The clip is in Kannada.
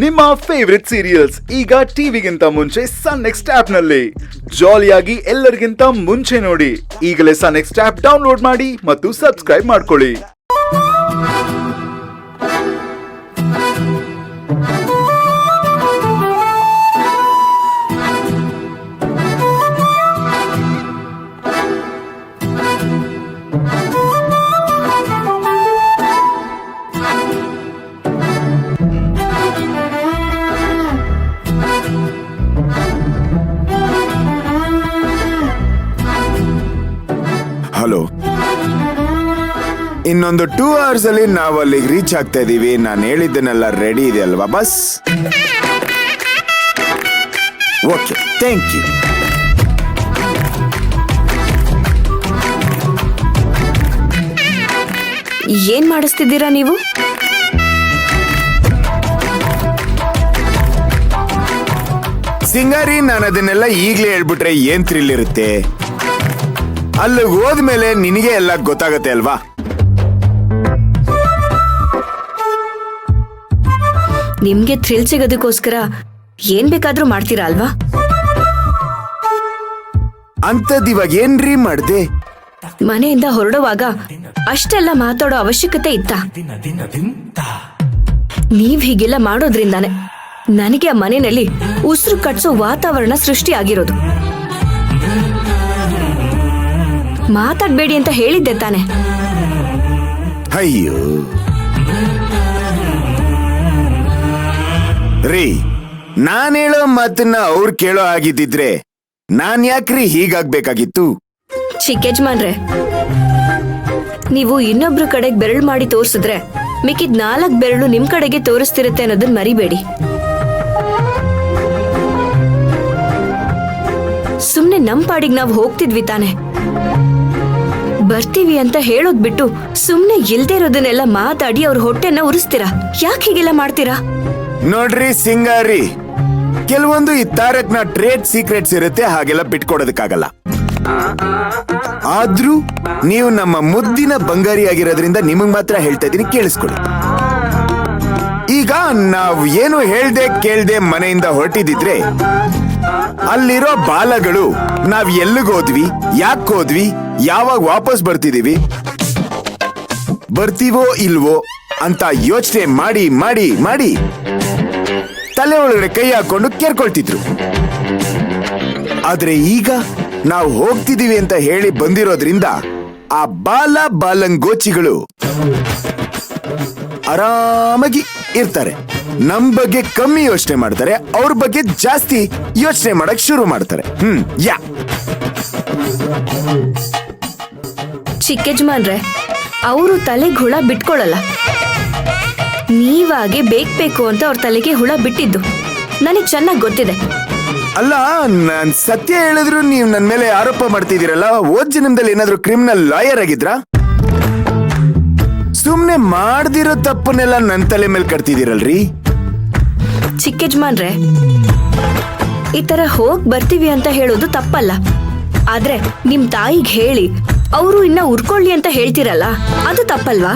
ನಿಮ್ಮ ಫೇವರಿಟ್ ಸೀರಿಯಲ್ಸ್ ಈಗ ಟಿವಿಗಿಂತ ಮುಂಚೆ ಸನ್ ನೆಕ್ಸ್ಟ್ ಆಪ್ ನಲ್ಲಿ ಜಾಲಿಯಾಗಿ ಎಲ್ಲರಿಗಿಂತ ಮುಂಚೆ ನೋಡಿ. ಈಗಲೇ ಸನ್ ನೆಕ್ಸ್ಟ್ ಆಪ್ ಡೌನ್ಲೋಡ್ ಮಾಡಿ ಮತ್ತು ಸಬ್ಸ್ಕ್ರೈಬ್ ಮಾಡ್ಕೊಳ್ಳಿ. ಹಲೋ, ಇನ್ನೊಂದು 2 hours ಅಲ್ಲಿ ನಾವು ಅಲ್ಲಿಗೆ ರೀಚ್ ಆಗ್ತಾ ಇದೀವಿ. ನಾನು ಹೇಳಿದ್ದನ್ನೆಲ್ಲ ರೆಡಿ ಇದೆ ಅಲ್ವಾ ಬಸ್? Okay, thank you. ಏನ್ ಮಾಡಿಸ್ತಿದ್ದೀರಾ ನೀವು? ಸಿಂಗಾರಿ, ನಾನು ಅದನ್ನೆಲ್ಲ ಈಗ್ಲೇ ಹೇಳ್ಬಿಟ್ರೆ ಏನ್ ಥ್ರಿಲ್ ಇರುತ್ತೆ? ಅಲ್ಲಿ ಹೋದ್ಮೇಲೆ ನಿನಗೆ ಎಲ್ಲ ಗೊತ್ತಾಗತ್ತೆ ಅಲ್ವಾ? ನಿಮ್ಗೆ ಥ್ರಿಲ್ ಸಿಗೋದಕ್ಕೋಸ್ಕರ ಏನ್ ಬೇಕಾದ್ರೂ ಮಾಡ್ತೀರಾ ಅಲ್ವಾ? ಅಂತದ್ ಇವಾಗ ಏನ್ರೀ ಮಾಡ್ದೆ? ಮನೆಯಿಂದ ಹೊರಡುವಾಗ ಅಷ್ಟೆಲ್ಲ ಮಾತಾಡೋ ಅವಶ್ಯಕತೆ ಇತ್ತ? ನೀವ್ ಹೀಗೆಲ್ಲ ಮಾಡೋದ್ರಿಂದಾನೆ ನನಗೆ ಆ ಮನೆಯಲ್ಲಿ ಉಸಿರು ಕಟ್ಸೋ ವಾತಾವರಣ ಸೃಷ್ಟಿ ಆಗಿರೋದು. ಮಾತಾಡ್ಬೇಡಿ ಅಂತ ಹೇಳಿದ್ದೆ ತಾನೆ? ಅಯ್ಯೋ ರೀ, ನಾನ್ ಹೇಳೋ ಮಾತನ್ನ ಅವ್ರು ಕೇಳೋ ಆಗಿದ್ದಿದ್ರೆ ನಾನ್ ಯಾಕ್ರಿ ಹೀಗಾಗ್ಬೇಕಾಗಿತ್ತು? ಚಿಕ್ಕಜ್ಮಾನ್ರೆ, ನೀವು ಇನ್ನೊಬ್ರು ಕಡೆಗೆ ಬೆರಳು ಮಾಡಿ ತೋರ್ಸಿದ್ರೆ ಮಿಕ್ಕಿದ್ 4 ಬೆರಳು ನಿಮ್ ಕಡೆಗೆ ತೋರಿಸ್ತಿರುತ್ತೆ ಅನ್ನೋದನ್ನ ಮರಿಬೇಡಿ. ಸುಮ್ನೆ ನಮ್ ಪಾಡಿಗೆ ನಾವು ಹೋಗ್ತಿದ್ವಿ ತಾನೆ. ಬರ್ತೀವಿ ಅಂತ ಹೇಳೋದ್ ಬಿಟ್ಟು ಸುಮ್ನೆ ಇಲ್ದೇ ಇರೋದನ್ನೆಲ್ಲ ಮಾತಾಡಿ ಅವ್ರ ಹೊಟ್ಟೆನ ಉರಿಸ್ತೀರಾ. ಯಾಕೆ ಹೀಗೆಲ್ಲ ಮಾಡ್ತೀರಾ? ನೋಡ್ರಿ ಸಿಂಗಾರಿ, ಕೆಲವೊಂದು ಈ ತಾರಕ್ನ ಟ್ರೇಡ್ ಸೀಕ್ರೆಟ್ಸ್ ಇರುತ್ತೆ, ಹಾಗೆಲ್ಲ ಬಿಟ್ಕೊಡೋದಕ್ಕಾಗಲ್ಲ. ಆದ್ರೂ ನೀವು ನಮ್ಮ ಮುದ್ದಿನ ಬಂಗಾರಿ ಆಗಿರೋದ್ರಿಂದ ನಿಮಗ್ ಮಾತ್ರ ಹೇಳ್ತಾ ಇದೀನಿ, ಕೇಳಿಸ್ಕೊಳ್ಳಿ. ಈಗ ನಾವು ಏನು ಹೇಳ್ದೆ ಕೇಳ್ದೆ ಮನೆಯಿಂದ ಹೊರಟಿದ್ರೆ ಅಲ್ಲಿರೋ ಬಾಲಗಳು ನಾವ್ ಎಲ್ಲಿಗೋದ್ವಿ, ಯಾಕೆ ಹೋದ್ವಿ, ಯಾವಾಗ ವಾಪಸ್ ಬರ್ತಿದೀವಿ, ಬರ್ತೀವೋ ಇಲ್ವೋ ಅಂತ ಯೋಚನೆ ಮಾಡಿ ಮಾಡಿ ಮಾಡಿ ತಲೆ ಒಳಗಡೆ ಕೈ ಹಾಕೊಂಡು ಕೇರ್ಕೊಳ್ತಿದ್ರು. ಆದ್ರೆ ಈಗ ನಾವು ಹೋಗ್ತಿದೀವಿ ಅಂತ ಹೇಳಿ ಬಂದಿರೋದ್ರಿಂದ ಆ ಬಾಲಂಗೋಚಿಗಳು ಆರಾಮಾಗಿ ಇರ್ತಾರೆ. ನಮ್ ಬಗ್ಗೆ ಕಮ್ಮಿ ಯೋಚನೆ ಮಾಡ್ತಾರೆ, ಅವ್ರ ಬಗ್ಗೆ ಜಾಸ್ತಿ ಯೋಚನೆ ಮಾಡಕ್ ಶುರು ಮಾಡ್ತಾರೆ. ಚಿಕ್ಕಜ್ಮಾನ್ರೆ, ಅವರು ತಲೆಗೆ ಹುಳ ಬಿಟ್ಕೊಳ್ಳಲ್ಲ. ನೀವಾಗೆ ಬೇಕು ಅಂತ ಅವ್ರ ತಲೆಗೆ ಹುಳ ಬಿಟ್ಟಿದ್ದು ನನಗೆ ಚೆನ್ನಾಗಿ ಗೊತ್ತಿದೆ. ಅಲ್ಲ, ನಾನ್ ಸತ್ಯ ಹೇಳಿದ್ರು ನೀವು ನನ್ ಮೇಲೆ ಆರೋಪ ಮಾಡ್ತಿದ್ದೀರಲ್ಲ. ಓದ್ ಜನ್ಮದಲ್ಲಿ ಏನಾದ್ರು ಕ್ರಿಮಿನಲ್ ಲಾಯರ್ ಆಗಿದ್ರಾ? ಸುಮ್ನೆ ಮಾಡ್ದಿರೋ ತಪ್ಪನ್ನೆಲ್ಲ ನನ್ ತಲೆ ಮೇಲೆ ಕಟ್ತಿದ್ದೀರಲ್ರಿ. ಚಿಕ್ಕಜ್ಮಾನ್ರೆ, ಈ ತರ ಹೋಗ್ ಬರ್ತೀವಿ ಅಂತ ಹೇಳೋದು ತಪ್ಪಲ್ಲ. ಆದ್ರೆ ನಿಮ್ ತಾಯಿಗೆ ಹೇಳಿ ಅವರು ಇನ್ನ ಉರ್ಕೊಳ್ಳಿ ಅಂತ ಹೇಳ್ತಿರಲ್ಲ, ಅದು ತಪ್ಪಲ್ವಾ?